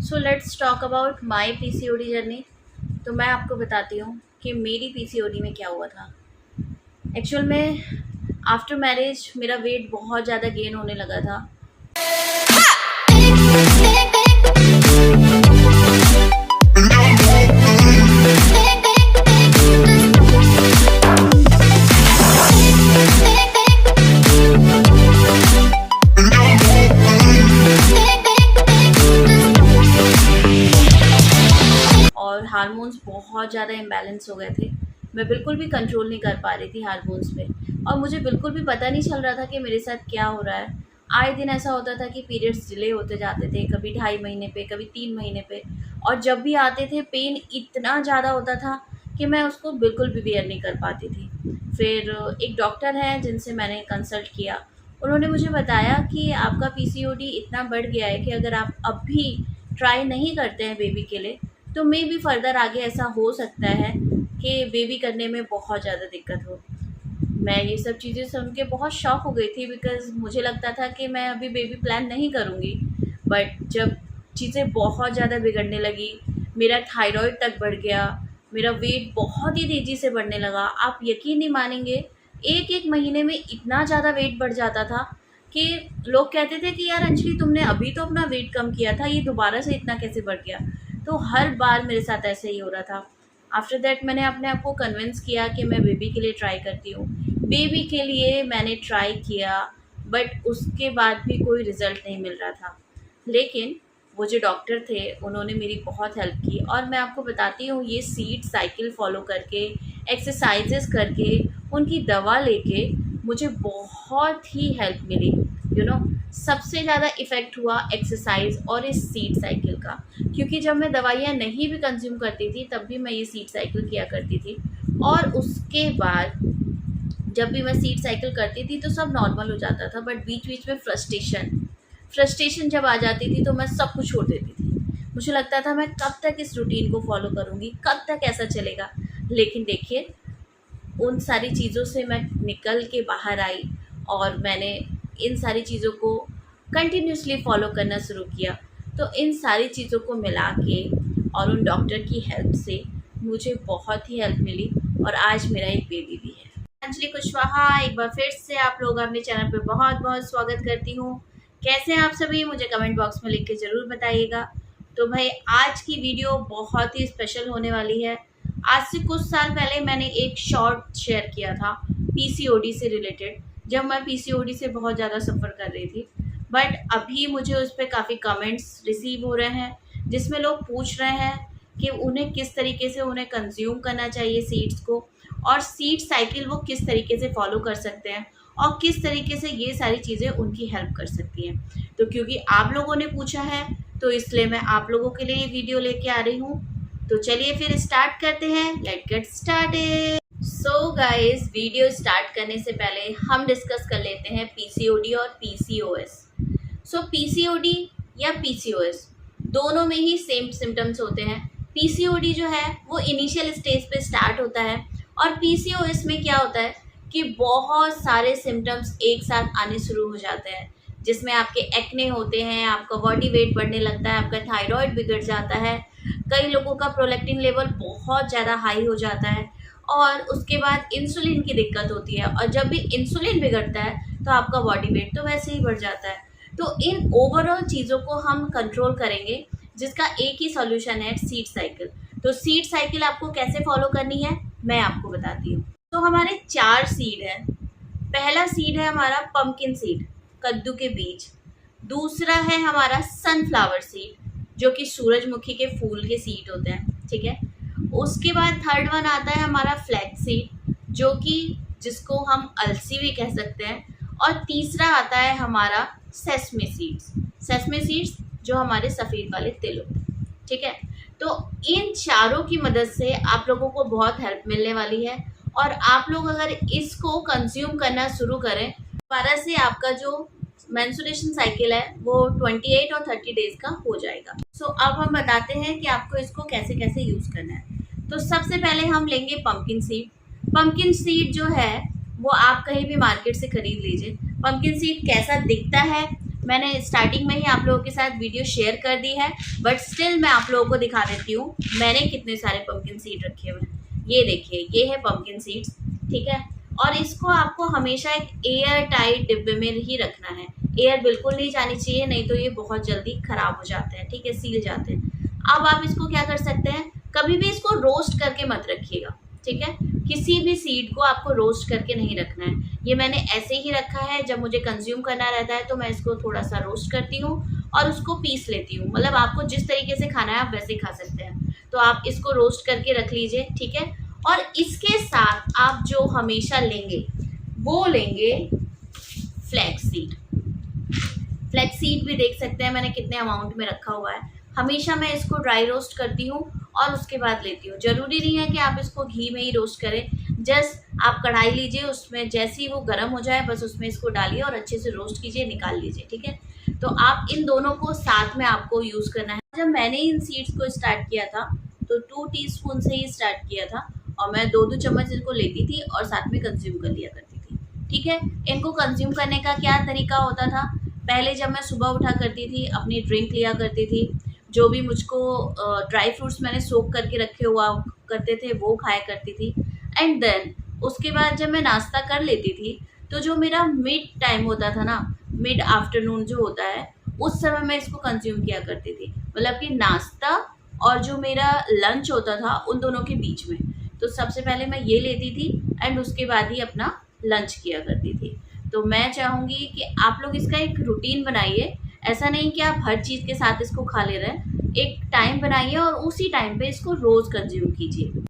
So let's talk about my PCOD journey. तो मैं आपको बताती हूँ कि मेरी पीसीओडी में क्या हुआ था। एक्चुअल में आफ्टर मैरिज मेरा वेट बहुत ज़्यादा गेन होने लगा था। और हार्मोन्स बहुत ज़्यादा इम्बैलेंस हो गए थे। मैं बिल्कुल भी कंट्रोल नहीं कर पा रही थी हार्मोन्स पे, और मुझे बिल्कुल भी पता नहीं चल रहा था कि मेरे साथ क्या हो रहा है। आए दिन ऐसा होता था कि पीरियड्स डिले होते जाते थे, कभी 2.5 महीने पे, कभी 3 महीने पे। और जब भी आते थे पेन इतना ज़्यादा होता था कि मैं उसको बिल्कुल भी बेयर नहीं कर पाती थी। फिर एक डॉक्टर हैं जिनसे मैंने कंसल्ट किया। उन्होंने मुझे बताया कि आपका पीसीओडी इतना बढ़ गया है कि अगर आप अब भी ट्राई नहीं करते हैं बेबी के लिए, तो मे भी फर्दर आगे ऐसा हो सकता है कि बेबी करने में बहुत ज़्यादा दिक्कत हो। मैं ये सब चीज़ें सुन के बहुत शॉक हो गई थी, बिकॉज़ मुझे लगता था कि मैं अभी बेबी प्लान नहीं करूँगी। बट जब चीज़ें बहुत ज़्यादा बिगड़ने लगी, मेरा थायराइड तक बढ़ गया, मेरा वेट बहुत ही तेज़ी से बढ़ने लगा। आप यकीन नहीं मानेंगे, एक एक महीने में इतना ज़्यादा वेट बढ़ जाता था कि लोग कहते थे कि यार अंजलि, तुमने अभी तो अपना वेट कम किया था, ये दोबारा से इतना कैसे बढ़ गया। तो हर बार मेरे साथ ऐसे ही हो रहा था। आफ्टर दैट मैंने अपने आप को कन्विंस किया कि मैं बेबी के लिए ट्राई करती हूँ। बेबी के लिए मैंने ट्राई किया, बट उसके बाद भी कोई रिज़ल्ट नहीं मिल रहा था। लेकिन वो जो डॉक्टर थे उन्होंने मेरी बहुत हेल्प की, और मैं आपको बताती हूँ, ये सीड साइकिल फॉलो करके, एक्सरसाइजेस करके, उनकी दवा लेके मुझे बहुत ही हेल्प मिली। सबसे ज़्यादा इफ़ेक्ट हुआ एक्सरसाइज और इस सीड साइकिल का, क्योंकि जब मैं दवाइयाँ नहीं भी कंज्यूम करती थी तब भी मैं ये सीड साइकिल किया करती थी। और उसके बाद जब भी मैं सीड साइकिल करती थी तो सब नॉर्मल हो जाता था, बट बीच बीच में फ्रस्ट्रेशन जब आ जाती थी तो मैं सब कुछ छोड़ देती थी। मुझे लगता था मैं कब तक इस रूटीन को फॉलो करूँगी, कब तक ऐसा चलेगा। लेकिन देखिए, उन सारी चीज़ों से मैं निकल के बाहर आई, और मैंने इन सारी चीज़ों को कंटिन्यूसली फॉलो करना शुरू किया। तो इन सारी चीज़ों को मिला के और उन डॉक्टर की हेल्प से मुझे बहुत ही हेल्प मिली, और आज मेरा एक बेबी भी है। अंजलि कुशवाहा, एक बार फिर से आप लोग अपने चैनल पे बहुत बहुत स्वागत करती हूँ। कैसे हैं आप सभी, मुझे कमेंट बॉक्स में लिख के ज़रूर बताइएगा। तो भाई, आज की वीडियो बहुत ही स्पेशल होने वाली है। आज से कुछ साल पहले मैंने एक शॉर्ट शेयर किया था पीसीओडी से रिलेटेड, जब मैं पीसीओडी से बहुत ज़्यादा सफ़र कर रही थी। बट अभी मुझे उस पर काफ़ी कमेंट्स रिसीव हो रहे हैं, जिसमें लोग पूछ रहे हैं कि उन्हें किस तरीके से उन्हें कंज्यूम करना चाहिए सीड्स को, और सीड साइकिल वो किस तरीके से फॉलो कर सकते हैं, और किस तरीके से ये सारी चीज़ें उनकी हेल्प कर सकती हैं। तो क्योंकि आप लोगों ने पूछा है, तो इसलिए मैं आप लोगों के लिए ये वीडियो लेके आ रही हूँ। तो चलिए फिर स्टार्ट करते हैं, let's get started. So guys, video start करने से पहले हम डिस्कस कर लेते हैं पीसीओडी और पीसीओएस। सो पीसीओडी या पीसीओएस दोनों में ही सेम सिम्टम्स होते हैं। पीसीओडी जो है वो इनिशियल स्टेज पे स्टार्ट होता है, और पीसीओएस में क्या होता है कि बहुत सारे सिम्टम्स एक साथ आने शुरू हो जाते हैं, जिसमें आपके एक्ने होते हैं, आपका बॉडी वेट बढ़ने लगता है, आपका थायराइड बिगड़ जाता है, कई लोगों का प्रोलैक्टिन लेवल बहुत ज़्यादा हाई हो जाता है, और उसके बाद इंसुलिन की दिक्कत होती है। और जब भी इंसुलिन बिगड़ता है तो आपका बॉडी वेट तो वैसे ही बढ़ जाता है। तो इन ओवरऑल चीज़ों को हम कंट्रोल करेंगे, जिसका एक ही सॉल्यूशन है, सीड साइकिल। तो सीड साइकिल आपको कैसे फॉलो करनी है मैं आपको बताती हूँ। तो हमारे 4 सीड हैं। पहला सीड है हमारा पंपकिन सीड, कद्दू के बीज। दूसरा है हमारा सनफ्लावर सीड, जो कि सूरजमुखी के फूल के सीड होते हैं, ठीक है। उसके बाद थर्ड वन आता है हमारा फ्लैक्स सीड, जो कि जिसको हम अलसी भी कह सकते हैं। और तीसरा आता है हमारा सेसमे सीड्स, जो हमारे सफ़ेद वाले तिल होते हैं, ठीक है। तो इन चारों की मदद से आप लोगों को बहुत हेल्प मिलने वाली है, और आप लोग अगर इसको कंज्यूम करना शुरू करें, दोबारा से आपका जो मेंस्ट्रुएशन साइकिल है वो 28 और 30 डेज का हो जाएगा। सो अब हम बताते हैं कि आपको इसको कैसे कैसे यूज़ करना है। तो सबसे पहले हम लेंगे पंपकिन सीड। पंपकिन सीड जो है वो आप कहीं भी मार्केट से खरीद लीजिए। पंपकिन सीड कैसा दिखता है मैंने स्टार्टिंग में ही आप लोगों के साथ वीडियो शेयर कर दी है, बट स्टिल मैं आप लोगों को दिखा देती हूँ मैंने कितने सारे पंपकिन सीड रखे हुए हैं। ये देखिए, ये है पंपकिन सीड्स, ठीक है। और इसको आपको हमेशा एक एयर टाइट डिब्बे में ही रखना है। एयर बिल्कुल नहीं जानी चाहिए, नहीं तो ये बहुत जल्दी खराब हो जाते हैं, ठीक है, सील जाते हैं। अब आप इसको क्या कर सकते हैं, कभी भी इसको रोस्ट करके मत रखिएगा, ठीक है। किसी भी सीड को आपको रोस्ट करके नहीं रखना है। ये मैंने ऐसे ही रखा है, जब मुझे कंज्यूम करना रहता है तो मैं इसको थोड़ा सा रोस्ट करती हूँ और उसको पीस लेती हूँ। मतलब आपको जिस तरीके से खाना है आप वैसे खा सकते हैं। तो आप इसको रोस्ट करके रख लीजिए, ठीक है। और इसके साथ आप जो हमेशा लेंगे वो लेंगे फ्लैक्स सीड। फ्लैक्स सीड भी देख सकते हैं मैंने कितने अमाउंट में रखा हुआ है। हमेशा मैं इसको ड्राई रोस्ट करती हूँ और उसके बाद लेती हूँ। ज़रूरी नहीं है कि आप इसको घी में ही रोस्ट करें, जस्ट आप कढ़ाई लीजिए, उसमें जैसे ही वो गर्म हो जाए बस उसमें इसको डालिए और अच्छे से रोस्ट कीजिए, निकाल लीजिए, ठीक है। तो आप इन दोनों को साथ में आपको यूज़ करना है। जब मैंने इन सीड्स को स्टार्ट किया था तो 2 टीस्पून से ही स्टार्ट किया था और मैं 2-2 चम्मच इनको लेती थी और साथ में कंज्यूम कर लिया करती थी, ठीक है। इनको कंज्यूम करने का क्या तरीका होता था, पहले जब मैं सुबह उठा करती थी अपनी ड्रिंक लिया करती थी, जो भी मुझको ड्राई फ्रूट्स मैंने सोक करके रखे हुआ करते थे वो खाया करती थी। एंड देन उसके बाद जब मैं नाश्ता कर लेती थी तो जो मेरा मिड टाइम होता था ना, मिड आफ्टरनून जो होता है, उस समय मैं इसको कंज्यूम किया करती थी। मतलब कि नाश्ता और जो मेरा लंच होता था उन दोनों के बीच में। तो सबसे पहले मैं ये लेती थी एंड उसके बाद ही अपना लंच किया करती थी। तो मैं चाहूँगी कि आप लोग इसका एक रूटीन बनाइए। ऐसा नहीं कि आप हर चीज़ के साथ इसको खा ले रहे हैं, एक टाइम बनाइए और उसी टाइम पे इसको रोज़ कंज्यूम कीजिए।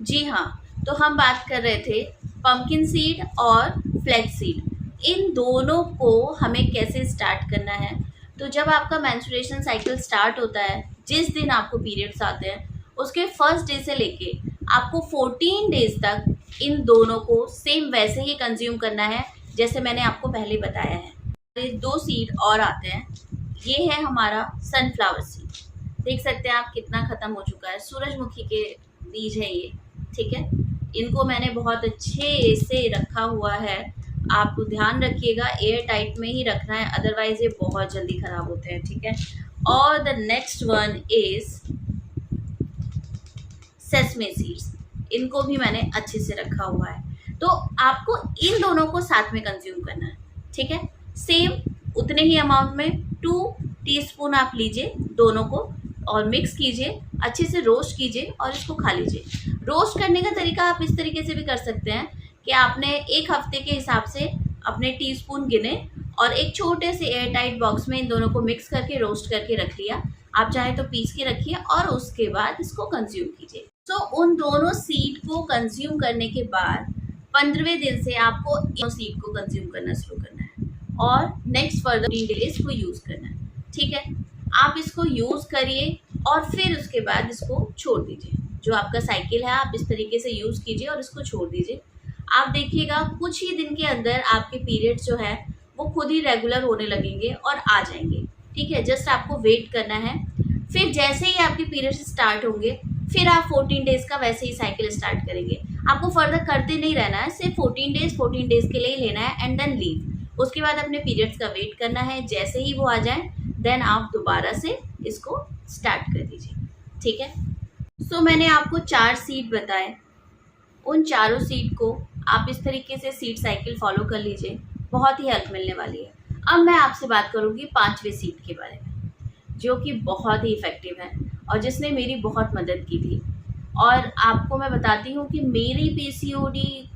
जी हाँ, तो हम बात कर रहे थे पंपकिन सीड और फ्लैक्स सीड। इन दोनों को हमें कैसे स्टार्ट करना है। तो जब आपका मेंस्ट्रुएशन साइकिल स्टार्ट होता है, जिस दिन आपको पीरियड्स आते हैं, उसके फर्स्ट डे से लेके आपको 14 डेज तक इन दोनों को सेम वैसे ही कंज्यूम करना है जैसे मैंने आपको पहले बताया है। ये 2 सीड और आते हैं। ये है हमारा सनफ्लावर सीड, देख सकते हैं आप कितना ख़त्म हो चुका है। सूरजमुखी के बीज है ये, ठीक है। इनको मैंने बहुत अच्छे से रखा हुआ है। आप ध्यान रखिएगा एयर टाइट में ही रखना है, अदरवाइज ये बहुत जल्दी ख़राब होते हैं, ठीक है। और the next one is sesame seeds. इनको भी मैंने अच्छे से रखा हुआ है। तो आपको इन दोनों को साथ में कंज्यूम करना है, ठीक है। सेम उतने ही अमाउंट में 2 टीस्पून आप लीजिए दोनों को और मिक्स कीजिए, अच्छे से रोस्ट कीजिए और इसको खा लीजिए। रोस्ट करने का तरीका आप इस तरीके से भी कर सकते हैं कि आपने 1 हफ्ते के हिसाब से अपने टीस्पून गिने और एक छोटे से एयर टाइट बॉक्स में इन दोनों को मिक्स करके रोस्ट करके रख लिया। आप चाहे तो पीस के रखिए और उसके बाद इसको कंज्यूम कीजिए। तो उन दोनों सीड को कंज्यूम करने के बाद 15वें दिन से आपको इन सीड को कंज्यूम करना शुरू करना है और नेक्स्ट फर्दर 3 डेज इसको यूज़ करना है, ठीक है। आप इसको यूज़ करिए और फिर उसके बाद इसको छोड़ दीजिए। जो आपका साइकिल है आप इस तरीके से यूज़ कीजिए और इसको छोड़ दीजिए। आप देखिएगा कुछ ही दिन के अंदर आपके पीरियड्स जो है वो खुद ही रेगुलर होने लगेंगे और आ जाएंगे, ठीक है। जस्ट आपको वेट करना है। फिर जैसे ही आपके पीरियड्स स्टार्ट होंगे फिर आप 14 डेज़ का वैसे ही साइकिल स्टार्ट करेंगे। आपको फर्दर करते नहीं रहना है, सिर्फ 14 डेज़ के लिए ही लेना है एंड देन लीव। उसके बाद अपने पीरियड्स का वेट करना है, जैसे ही वो आ जाए देन आप दोबारा से इसको स्टार्ट कर दीजिए, ठीक है। सो मैंने आपको 4 सीड बताए, उन चारों सीड को आप इस तरीके से सीड साइकिल फॉलो कर लीजिए, बहुत ही हेल्प मिलने वाली है। अब मैं आपसे बात करूँगी 5वें सीड के बारे में, जो कि बहुत ही इफ़ेक्टिव है और जिसने मेरी बहुत मदद की थी। और आपको मैं बताती हूँ कि मेरी पीसीओडी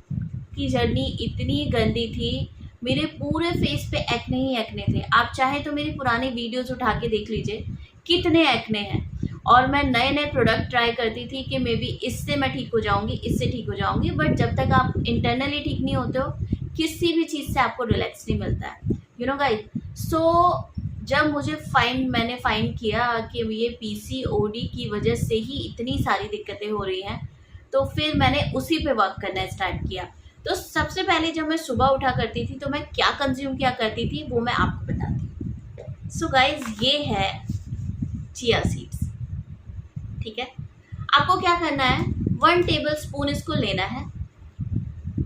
की जर्नी इतनी गंदी थी, मेरे पूरे फेस पे एक्ने ही एक्ने थे। आप चाहे तो मेरी पुरानी वीडियोस उठा के देख लीजिए कितने एक्ने हैं। और मैं नए नए प्रोडक्ट ट्राई करती थी कि मे बी इससे मैं ठीक हो जाऊँगी, इससे ठीक हो जाऊँगी, बट जब तक आप इंटरनली ठीक नहीं होते हो किसी भी चीज़ से आपको रिलैक्स नहीं मिलता है, यू नो गाइस। सो जब मुझे मैंने फाइंड किया कि ये पीसीओडी की वजह से ही इतनी सारी दिक्कतें हो रही हैं, तो फिर मैंने उसी पे वर्क करना स्टार्ट किया। तो सबसे पहले जब मैं सुबह उठा करती थी तो मैं क्या कंज्यूम किया करती थी वो मैं आपको बताती हूँ। सो गाइज ये है चिया सीड्स, ठीक है। आपको क्या करना है, 1 टेबल स्पून इसको लेना है,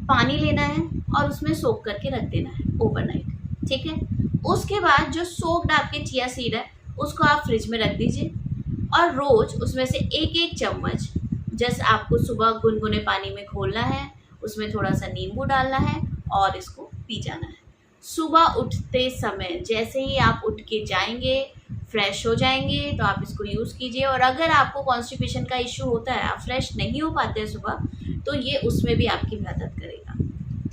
पानी लेना है और उसमें सोक करके रख देना है ओवरनाइट, ठीक है। उसके बाद जो सोक्ड आपके चिया सीड है उसको आप फ्रिज में रख दीजिए और रोज उसमें से एक एक चम्मच जैसे आपको सुबह गुनगुने पानी में घोलना है, उसमें थोड़ा सा नींबू डालना है और इसको पी जाना है। सुबह उठते समय जैसे ही आप उठ के जाएंगे, फ्रेश हो जाएंगे, तो आप इसको यूज़ कीजिए। और अगर आपको कॉन्स्टिपेशन का इशू होता है, आप फ्रेश नहीं हो पाते हैं सुबह, तो ये उसमें भी आपकी मदद करेगा।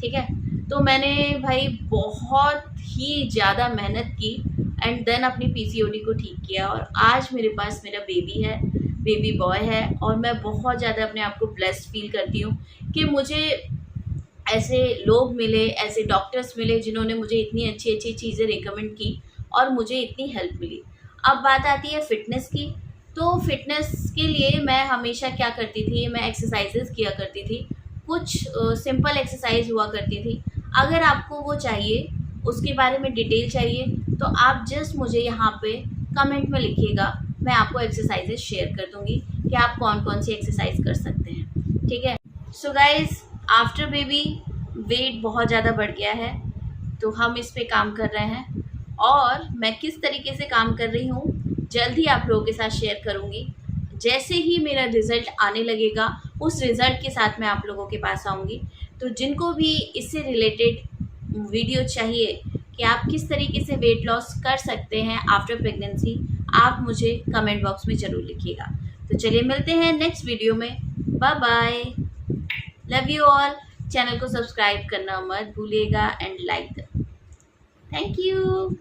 ठीक है, तो मैंने भाई बहुत ही ज़्यादा मेहनत की एंड देन अपनी पीसीओडी को ठीक किया और आज मेरे पास मेरा बेबी है, बेबी बॉय है। और मैं बहुत ज़्यादा अपने आप को ब्लेस्ड फील करती हूँ कि मुझे ऐसे लोग मिले, ऐसे डॉक्टर्स मिले जिन्होंने मुझे इतनी अच्छी अच्छी चीज़ें रिकमेंड की और मुझे इतनी हेल्प मिली। अब बात आती है फ़िटनेस की। तो फ़िटनेस के लिए मैं हमेशा क्या करती थी, मैं एक्सरसाइजेस किया करती थी। कुछ सिंपल एक्सरसाइज हुआ करती थी। अगर आपको वो चाहिए, उसके बारे में डिटेल चाहिए, तो आप जस्ट मुझे यहाँ पे कमेंट में लिखिएगा, मैं आपको एक्सरसाइजेस शेयर कर दूँगी कि आप कौन कौन सी एक्सरसाइज कर सकते हैं। ठीक है, so guys after baby weight बहुत ज़्यादा बढ़ गया है, तो हम इस पे काम कर रहे हैं और मैं किस तरीके से काम कर रही हूँ जल्द ही आप लोगों के साथ शेयर करूँगी। जैसे ही मेरा रिज़ल्ट आने लगेगा, उस रिज़ल्ट के साथ मैं आप लोगों के पास आऊँगी। तो जिनको भी इससे रिलेटेड वीडियो चाहिए कि आप किस तरीके से वेट लॉस कर सकते हैं आफ्टर प्रेगनेंसी, आप मुझे कमेंट बॉक्स में ज़रूर लिखिएगा। तो चलिए मिलते हैं नेक्स्ट वीडियो में। Bye bye, love you all. Channel को सब्सक्राइब करना मत भूलिएगा एंड लाइक। Thank you.